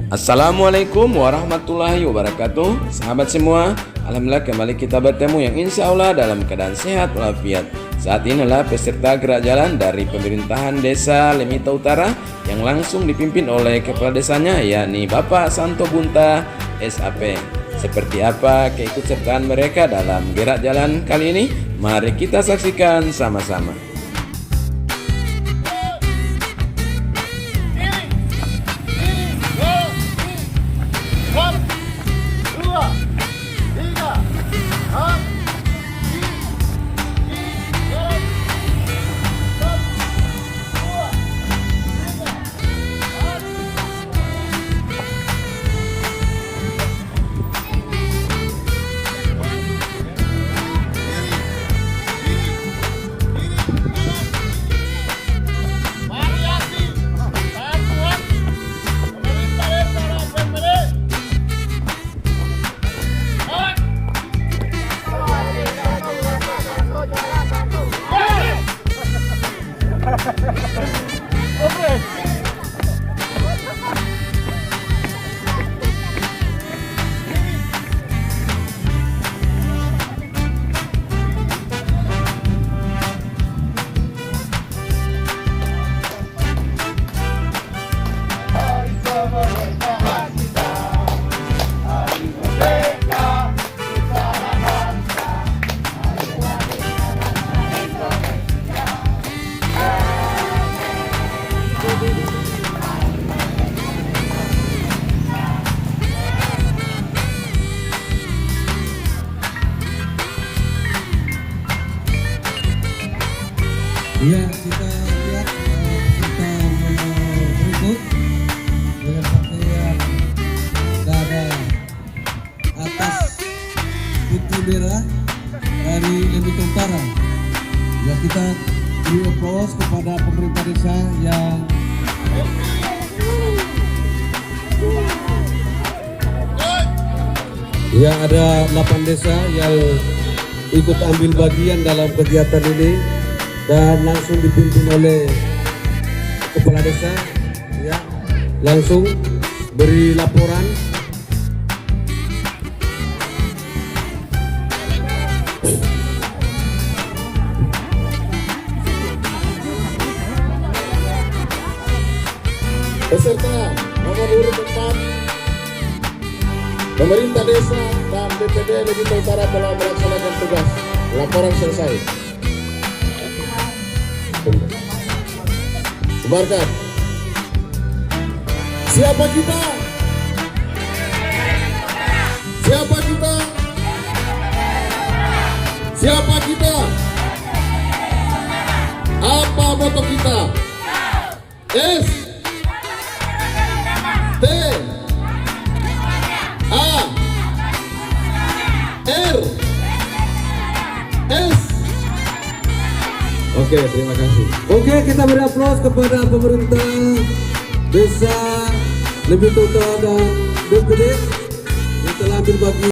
Assalamualaikum warahmatullahi wabarakatuh. Sahabat semua, alhamdulillah kembali kita bertemu yang insya Allah dalam keadaan sehat walafiat. Saat ini adalah peserta gerak jalan dari pemerintahan desa Lemita Utara yang langsung dipimpin oleh kepala desanya, yakni Bapak Santo Bunta SAP. Seperti apa keikutsertaan mereka dalam gerak jalan kali ini? Mari kita saksikan sama-sama. Ya, kita lihat kita berikut dengan pakaian darah atas putih merah dari Lemita Utara. Ya, kita beri aplaus kepada pemerintah desa yang ada 8 desa yang ikut ambil bagian dalam kegiatan ini dan langsung dipimpin oleh kepala desa, ya, langsung beri laporan. Peserta nomor urut 4, pemerintah desa dan BPD Lemita Utara telah melaksanakan tugas. Laporan selesai. Sebarkan. Siapa kita? Siapa kita? Siapa kita? Apa moto kita? S T A R S. Oke, terima kasih. Oke, kita beri aplaus kepada pemerintah desa Lemita Utara dan BPD yang telah ambil bagian.